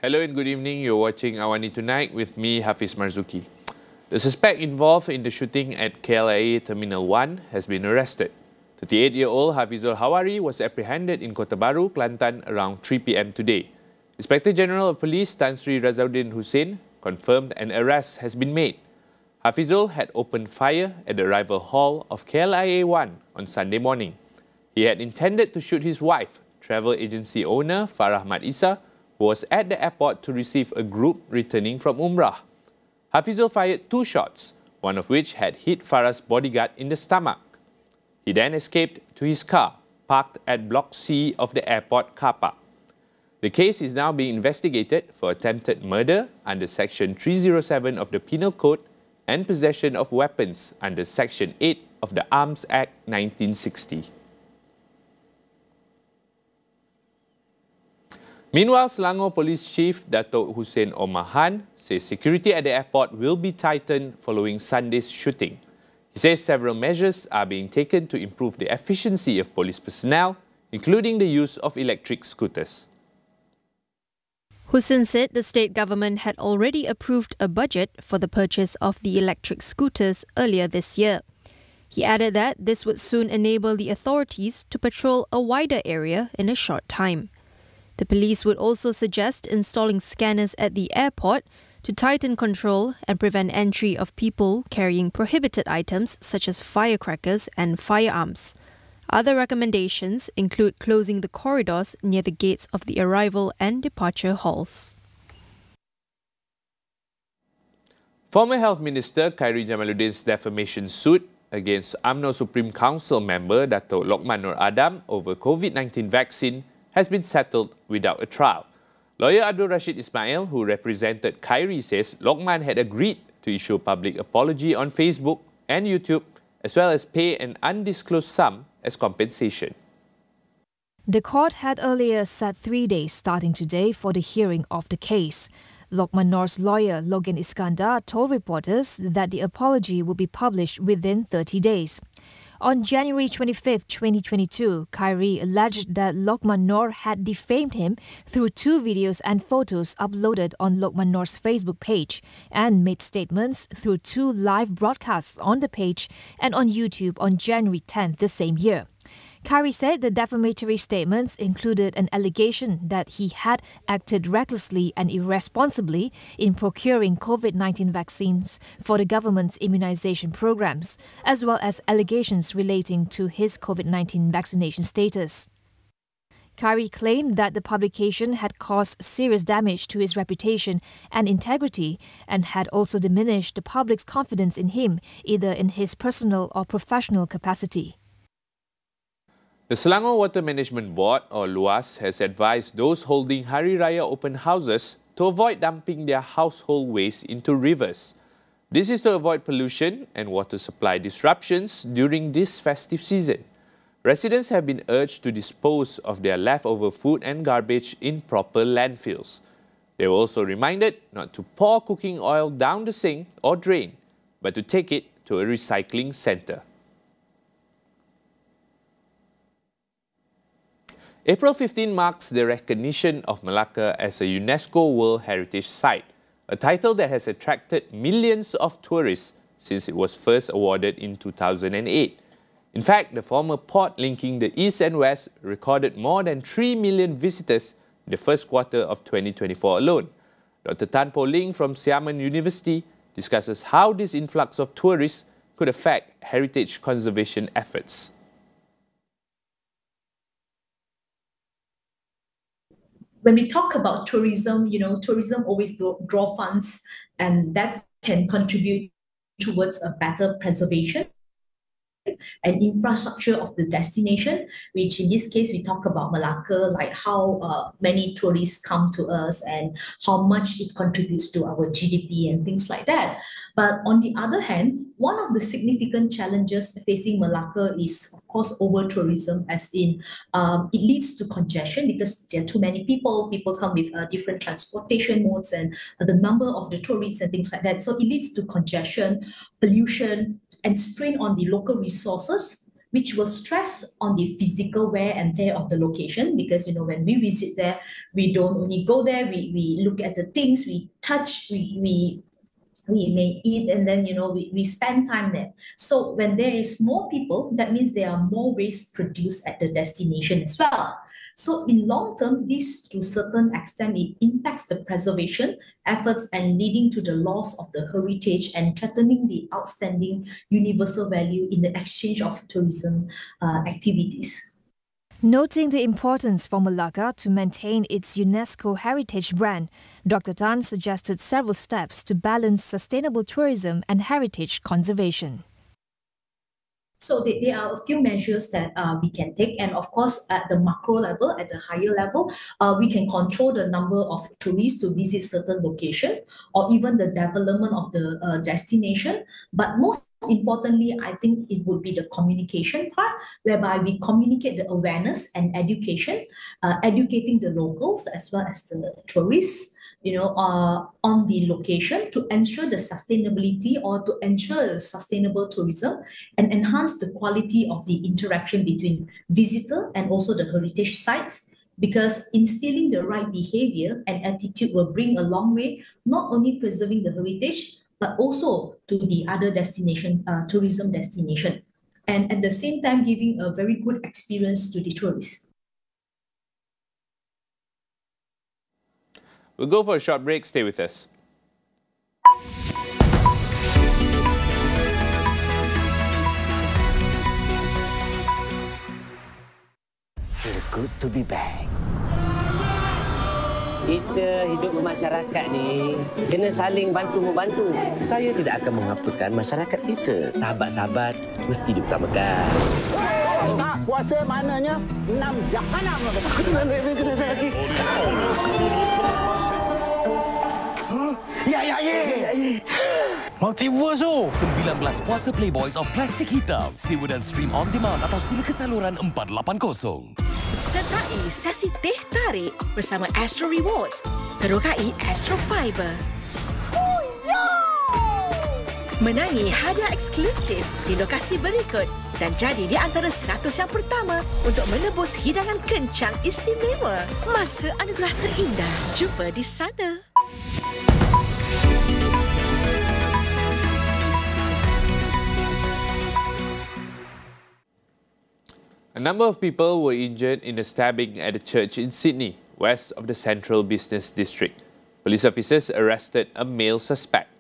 Hello and good evening. You're watching AWANI Tonight with me, Hafiz Marzukhi. The suspect involved in the shooting at KLIA Terminal 1 has been arrested. 38-year-old Hafizul Hawari was apprehended in Kota Baru, Kelantan around 3 p.m. today. Inspector General of Police Tan Sri Razauddin Hussein confirmed an arrest has been made. Hafizul had opened fire at the arrival hall of KLIA 1 on Sunday morning. He had intended to shoot his wife, travel agency owner Farah Mat Isa, who was at the airport to receive a group returning from Umrah. Hafizul fired 2 shots, one of which had hit Farah's bodyguard in the stomach. He then escaped to his car, parked at Block C of the airport car park. The case is now being investigated for attempted murder under Section 307 of the Penal Code and possession of weapons under Section 8 of the Arms Act 1960. Meanwhile, Selangor Police Chief Datuk Hussein Omar Han says security at the airport will be tightened following Sunday's shooting. He says several measures are being taken to improve the efficiency of police personnel, including the use of electric scooters. Hussein said the state government had already approved a budget for the purchase of the electric scooters earlier this year. He added that this would soon enable the authorities to patrol a wider area in a short time. The police would also suggest installing scanners at the airport to tighten control and prevent entry of people carrying prohibited items such as firecrackers and firearms. Other recommendations include closing the corridors near the gates of the arrival and departure halls. Former Health Minister Khairi Jamaluddin's defamation suit against UMNO Supreme Council member Dato' Lokman Nur Adam over COVID-19 vaccine has been settled without a trial. Lawyer Abdul Rashid Ismail, who represented Khairi, says Lokman had agreed to issue a public apology on Facebook and YouTube, as well as pay an undisclosed sum as compensation. The court had earlier set 3 days starting today for the hearing of the case. Lokman Nur's lawyer, Logan Iskandar, told reporters that the apology will be published within 30 days. On January 25, 2022, Khairi alleged that Lokman Nur had defamed him through 2 videos and photos uploaded on Lokman Nur's Facebook page and made statements through 2 live broadcasts on the page and on YouTube on January 10th the same year. Khairi said the defamatory statements included an allegation that he had acted recklessly and irresponsibly in procuring COVID-19 vaccines for the government's immunization programs, as well as allegations relating to his COVID-19 vaccination status. Khairi claimed that the publication had caused serious damage to his reputation and integrity and had also diminished the public's confidence in him, either in his personal or professional capacity. The Selangor Water Management Board, or LUAS, has advised those holding Hari Raya open houses to avoid dumping their household waste into rivers. This is to avoid pollution and water supply disruptions during this festive season. Residents have been urged to dispose of their leftover food and garbage in proper landfills. They were also reminded not to pour cooking oil down the sink or drain, but to take it to a recycling centre. April 15 marks the recognition of Malacca as a UNESCO World Heritage Site, a title that has attracted millions of tourists since it was first awarded in 2008. In fact, the former port linking the East and West recorded more than 3 million visitors in the first quarter of 2024 alone. Dr. Tan Po Ling from Xiamen University discusses how this influx of tourists could affect heritage conservation efforts. When we talk about tourism, tourism always draw funds, and that can contribute towards a better preservation and infrastructure of the destination, which in this case, we talk about Malacca, like how many tourists come to us and how much it contributes to our GDP and things like that. But on the other hand, one of the significant challenges facing Malacca is, of course, over-tourism, as in it leads to congestion because there are too many people. People come with different transportation modes and the number of the tourists and things like that. So it leads to congestion, pollution, and strain on the local resources, which will stress on the physical wear and tear of the location, because when we visit there, we don't only go there, we look at the things, we touch, we may eat, and then we spend time there. So when there is more people, that means there are more waste produced at the destination as well. So in long term, this to a certain extent, it impacts the preservation efforts and leading to the loss of the heritage and threatening the outstanding universal value in the exchange of tourism activities. Noting the importance for Malacca to maintain its UNESCO heritage brand, Dr. Tan suggested several steps to balance sustainable tourism and heritage conservation. So there are a few measures that we can take. And of course, at the macro level, at the higher level, we can control the number of tourists to visit certain location, or even the development of the destination. But most importantly, I think it would be the communication part, whereby we communicate the awareness and education, educating the locals as well as the tourists, on the location to ensure the sustainability or to ensure sustainable tourism and enhance the quality of the interaction between visitor and also the heritage sites, because instilling the right behavior and attitude will bring a long way, not only preserving the heritage, but also to the other destination, tourism destination, and at the same time giving a very good experience to the tourists. We'll go for a short break. Stay with us. Feel good to be back. Kita hidup bermasyarakat ni kena saling bantu-membantu. Saya tidak akan menghapuskan masyarakat kita. Sahabat-sahabat mesti diutamakan. Tak puasa maknanya 6 jahanam. Kena saya lagi. Ya. Multiverse 19 puasa Playboys of Plastik Hitam. Sewa dan stream on demand atau sila ke saluran 480. Sertai sesi teh tarik bersama Astro Rewards. Terokai Astro Fiber. Menangi hadiah eksklusif di lokasi berikut dan jadi di antara 100 yang pertama untuk menebus hidangan kencang istimewa. Masa anugerah terindah. Jumpa di sana. A number of people were injured in a stabbing at a church in Sydney, west of the Central Business District. Police officers arrested a male suspect.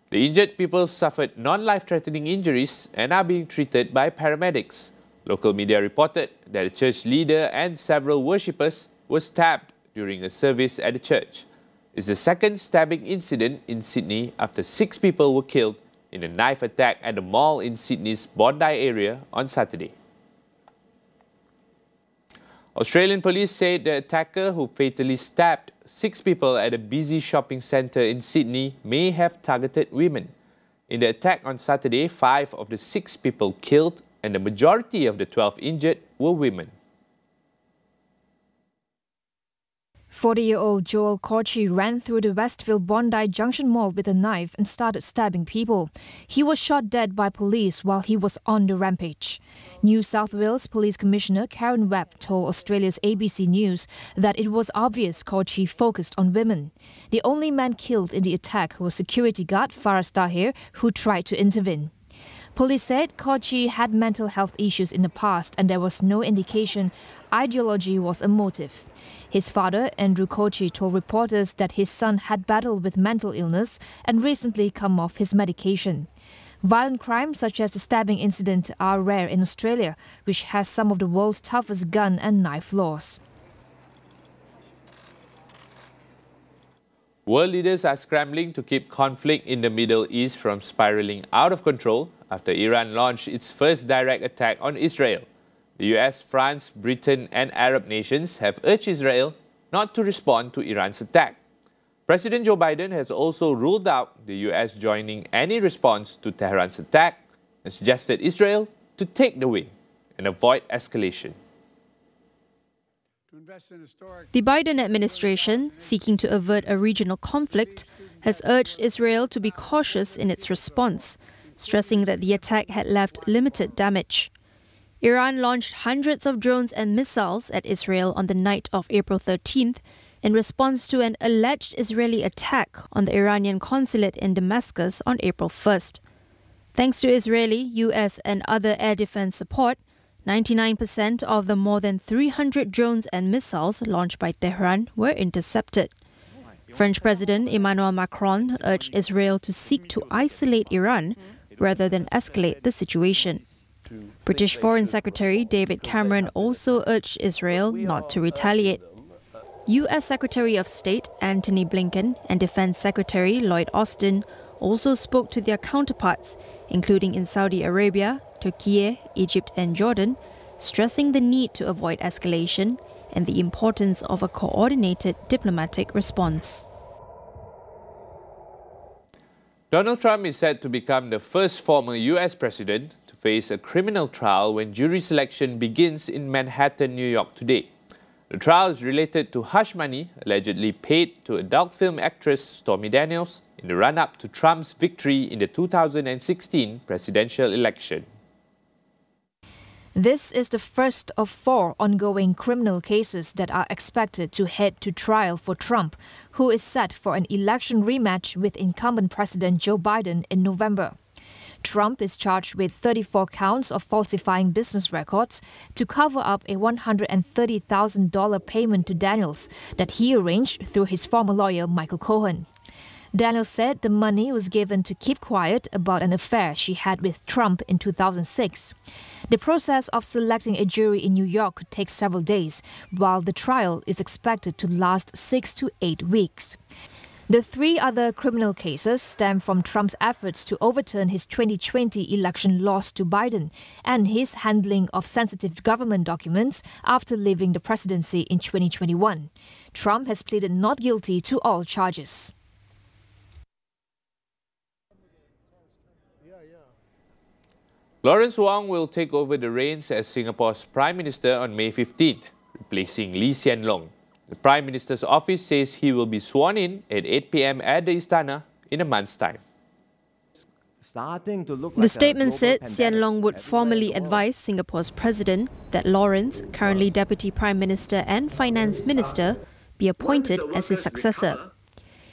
The injured people suffered non-life-threatening injuries and are being treated by paramedics. Local media reported that a church leader and several worshippers were stabbed during a service at the church. It's the second stabbing incident in Sydney after 6 people were killed in a knife attack at a mall in Sydney's Bondi area on Saturday. Australian police said the attacker who fatally stabbed 6 people at a busy shopping centre in Sydney may have targeted women. In the attack on Saturday, 5 of the 6 people killed and the majority of the 12 injured were women. 40-year-old Joel Corchi ran through the Westfield Bondi Junction Mall with a knife and started stabbing people. He was shot dead by police while he was on the rampage. New South Wales Police Commissioner Karen Webb told Australia's ABC News that it was obvious Corchi focused on women. The only man killed in the attack was security guard Faraz Tahir, who tried to intervene. Police said Corchi had mental health issues in the past and there was no indication ideology was a motive. His father, Andrew Corchi, told reporters that his son had battled with mental illness and recently come off his medication. Violent crimes such as the stabbing incident are rare in Australia, which has some of the world's toughest gun and knife laws. World leaders are scrambling to keep conflict in the Middle East from spiraling out of control after Iran launched its first direct attack on Israel. The US, France, Britain and Arab nations have urged Israel not to respond to Iran's attack. President Joe Biden has also ruled out the US joining any response to Tehran's attack and suggested Israel to take the win and avoid escalation. The Biden administration, seeking to avert a regional conflict, has urged Israel to be cautious in its response, stressing that the attack had left limited damage. Iran launched hundreds of drones and missiles at Israel on the night of April 13th in response to an alleged Israeli attack on the Iranian consulate in Damascus on April 1st. Thanks to Israeli, US and other air defense support, 99% of the more than 300 drones and missiles launched by Tehran were intercepted. French President Emmanuel Macron urged Israel to seek to isolate Iran rather than escalate the situation. British Foreign Secretary David Cameron also urged Israel not to retaliate. US Secretary of State Antony Blinken and Defense Secretary Lloyd Austin also spoke to their counterparts, including in Saudi Arabia, Turkey, Egypt and Jordan, stressing the need to avoid escalation and the importance of a coordinated diplomatic response. Donald Trump is set to become the first former US president to face a criminal trial when jury selection begins in Manhattan, New York today. The trial is related to hush money allegedly paid to adult film actress Stormy Daniels in the run-up to Trump's victory in the 2016 presidential election. This is the first of 4 ongoing criminal cases that are expected to head to trial for Trump, who is set for an election rematch with incumbent President Joe Biden in November. Trump is charged with 34 counts of falsifying business records to cover up a $130,000 payment to Daniels that he arranged through his former lawyer Michael Cohen. Daniels said the money was given to keep quiet about an affair she had with Trump in 2006. The process of selecting a jury in New York could take several days, while the trial is expected to last 6 to 8 weeks. The 3 other criminal cases stem from Trump's efforts to overturn his 2020 election loss to Biden and his handling of sensitive government documents after leaving the presidency in 2021. Trump has pleaded not guilty to all charges. Lawrence Wong will take over the reins as Singapore's Prime Minister on May 15th, replacing Lee Hsien Loong. The Prime Minister's office says he will be sworn in at 8 p.m. at the Istana in a month's time. The statement said Hsien Loong would formally advise Singapore's President that Lawrence, currently Deputy Prime Minister and Finance Minister, be appointed as his successor.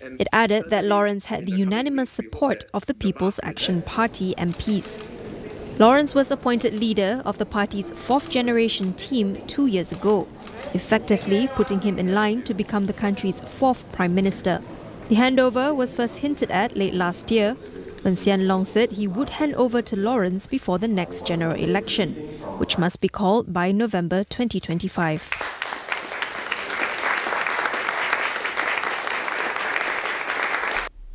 It added that Lawrence had the unanimous support of the People's Action Party MPs. Lawrence was appointed leader of the party's 4th-generation team 2 years ago, effectively putting him in line to become the country's 4th Prime Minister. The handover was first hinted at late last year, when Hsien Loong said he would hand over to Lawrence before the next general election, which must be called by November 2025.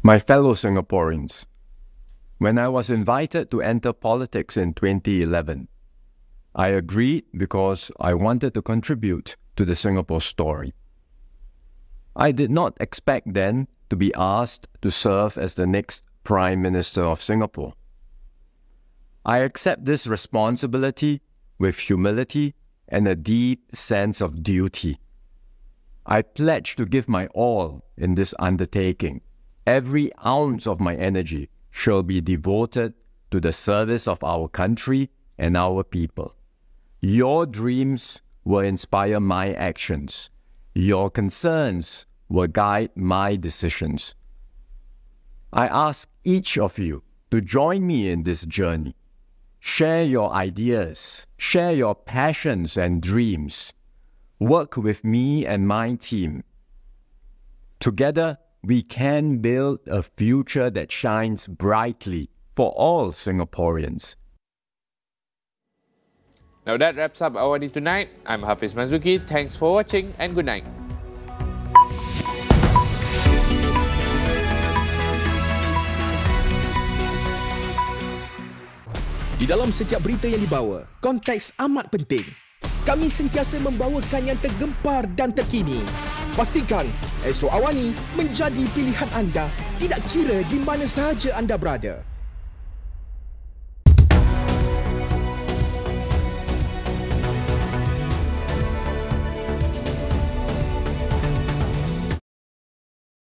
My fellow Singaporeans, when I was invited to enter politics in 2011, I agreed because I wanted to contribute to the Singapore story. I did not expect then to be asked to serve as the next Prime Minister of Singapore. I accept this responsibility with humility and a deep sense of duty. I pledge to give my all in this undertaking. Every ounce of my energy shall be devoted to the service of our country and our people. Your dreams will inspire my actions. Your concerns will guide my decisions. I ask each of you to join me in this journey. Share your ideas, share your passions and dreams. Work with me and my team. Together, we can build a future that shines brightly for all Singaporeans. Now that wraps up AWANI Tonight. I'm Hafiz Marzukhi. Thanks for watching and good night. Di dalam setiap berita yang dibawa, konteks amat penting. Kami sentiasa membawakan yang tergempar dan terkini. Pastikan Astro AWANI menjadi pilihan anda, tidak kira di mana sahaja anda berada.